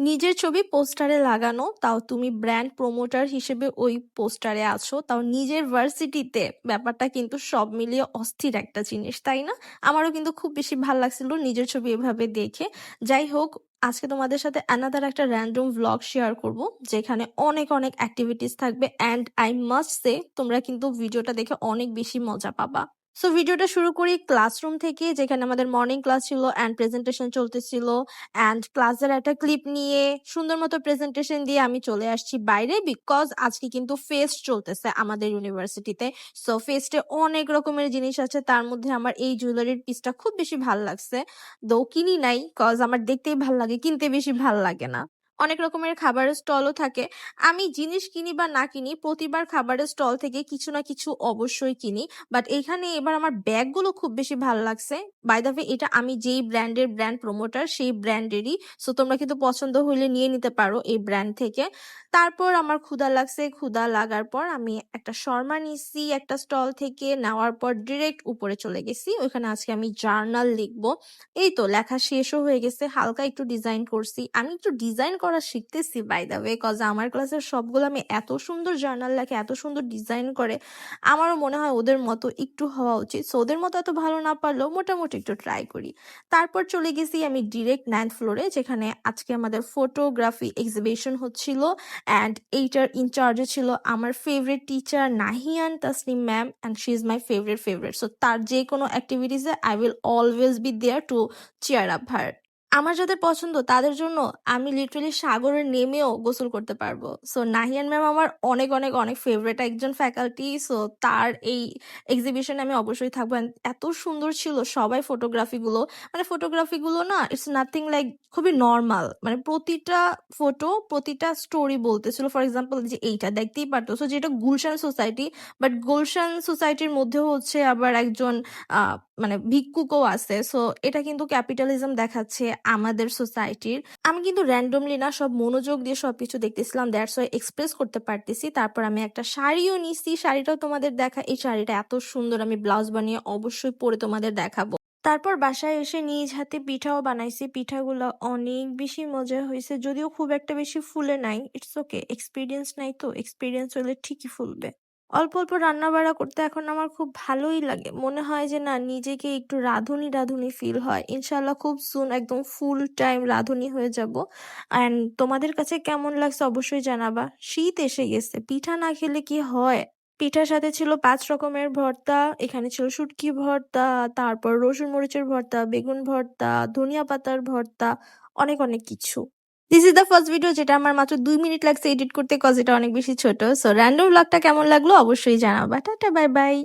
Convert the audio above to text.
নিজের ছবি পোস্টারে লাগানো, তাও তুমি ব্র্যান্ড প্রমোটার হিসেবে ওই পোস্টারে আছো, তাও নিজের ভার্সিটিতে। ব্যাপারটা কিন্তু সব মিলিয়ে অস্থির একটা জিনিস, তাই না? আমারও কিন্তু খুব বেশি ভাল লাগছিল নিজের ছবি এভাবে দেখে। যাই হোক, আজকে তোমাদের সাথে অ্যানাদার একটা র্যান্ডম ভ্লগ শেয়ার করব, যেখানে অনেক অনেক অ্যাক্টিভিটিস থাকবে, অ্যান্ড আই মাস্ট সে তোমরা কিন্তু ভিডিওটা দেখে অনেক বেশি মজা পাবা। সো ভিডিওটা শুরু করি ক্লাসরুম থেকে, যেখানে আমাদের মর্নিং ক্লাস ছিল অ্যান্ড প্রেজেন্টেশন চলতেছিল। অ্যান্ড ক্লাসের একটা ক্লিপ নিয়ে সুন্দর মতো প্রেজেন্টেশন দিয়ে আমি চলে আসছি বাইরে, বিকজ আজকে কিন্তু ফেস্ট চলতেছে আমাদের ইউনিভার্সিটিতে। সো ফেস্টে অনেক রকমের জিনিস আছে, তার মধ্যে আমার এই জুয়েলারির পিসটা খুব বেশি ভাল লাগছে। দো কিনি নাই, কজ আমার দেখতেই ভাল লাগে, কিনতে বেশি ভাল লাগে না। অনেক রকমের খাবারের স্টলও থাকে। আমি জিনিস কিনি বা না কিনি, প্রতিবার খাবারের স্টল থেকে কিছু না কিছু অবশ্যই কিনি। বাট এখানে এবার আমার ব্যাগগুলো খুব বেশি ভালো লাগছে। বাই দ্য ওয়ে, এটা আমি যেই ব্র্যান্ডের ব্র্যান্ড প্রমোটার সেই ব্র্যান্ডেরই। সো তোমরা কিন্তু পছন্দ হইলে নিয়ে নিতে পারো এই ব্র্যান্ড থেকে। তারপর আমার ক্ষুধা লাগছে, ক্ষুধা লাগার পর আমি একটা শর্মা নিছি একটা স্টল থেকে, নেওয়ার পর ডিরেক্ট উপরে চলে গেছি। ওইখানে আজকে আমি জার্নাল লিখবো। এই তো লেখা শেষও হয়ে গেছে, হালকা একটু ডিজাইন করছি। আমি একটু ডিজাইন করা শিখতেছি বাই দ্য ওয়ে, কজ আমার ক্লাসের সবগুলো আমি এত সুন্দর জার্নাল লেখে, এত সুন্দর ডিজাইন করে। আমারও মনে হয় ওদের মতো একটু হওয়া উচিত। সো ওদের মতো এত ভালো না পারলেও মোটামুটি একটু ট্রাই করি। তারপর চলে গেছি আমি ডিরেক্ট 9th ফ্লোরে, যেখানে আজকে আমাদের ফটোগ্রাফি এক্সিবিশন হচ্ছিল। অ্যান্ড এইটার ইনচার্জে ছিল আমার favourite teacher Nahiyan Tasnim ma'am, and she is my favourite. So তার যে কোনো অ্যাক্টিভিটিসে I will always be there to cheer up her. আমার যাদের পছন্দ তাদের জন্য আমি লিটারালি সাগরে নেমেও গোসল করতে পারবো। সো নাহিয়ান ম্যাম আমার অনেক অনেক অনেক ফেভারিট একজন ফ্যাকাল্টি। সো তার এই এক্সিবিশনে আমি অবশ্যই থাকবো। And এত সুন্দর ছিল সবাই ফটোগ্রাফিগুলো। মানে ফটোগ্রাফিগুলো না, ইটস নাথিং লাইক, খুবই নর্মাল। মানে প্রতিটা ফটো প্রতিটা স্টোরি বলতেছিল। ফর এক্সাম্পল যে এইটা দেখতেই পারতো, সো যেটা গুলশান সোসাইটি, বাট গুলশান সোসাইটির মধ্যেও হচ্ছে আবার একজন আহ মানে ভিক্ষুকও আছে। সো এটা কিন্তু ক্যাপিটালিজম দেখাচ্ছে আমাদের সোসাইটির। আমি কিন্তু র্যান্ডমলি না, সব মনোযোগ দিয়ে সবকিছু দেখতেছিলাম, দ্যাটস ওয়াই এক্সপ্রেস করতে পারতেছি। তারপর আমি একটা শাড়িও নিছি, শাড়িটাও তোমাদের দেখা। এই শাড়িটা এত সুন্দর, আমি ব্লাউজ বানিয়ে অবশ্যই পরে তোমাদের দেখাবো। তারপর বাসায় এসে নিজ হাতে পিঠাও বানাইছি। পিঠাগুলো অনেক বেশি মজা হয়েছে, যদিও খুব একটা বেশি ফুলে নাই। ইটস ওকে, এক্সপিরিয়েন্স নাই তো, এক্সপিরিয়েন্স হলে ঠিকই ফুলবে। অল্প অল্প রান্না বাড়া করতে এখন আমার খুব ভালোই লাগে। মনে হয় যে না, নিজেকে একটু রাঁধুনি রাঁধুনি ফিল হয়। ইনশাল্লাহ খুব সুন একদম ফুল টাইম রাঁধুনি হয়ে যাব। অ্যান্ড তোমাদের কাছে কেমন লাগছে অবশ্যই জানাবা। শীত এসে গেছে, পিঠা না খেলে কি হয়? পিঠার সাথে ছিল 5 রকমের ভর্তা। এখানে ছিল শুটকি ভর্তা, তারপর রসুন মরিচের ভর্তা, বেগুন ভর্তা, ধনিয়া পাতার ভর্তা, অনেক অনেক কিছু। This is the first video যেটা আমার মাত্র 2 মিনিট লাগছে এডিট করতে, কজ এটা অনেক বেশি ছোট। সো র্যান্ডম ব্লগটা কেমন লাগলো অবশ্যই জানাবা। Tata, bye bye.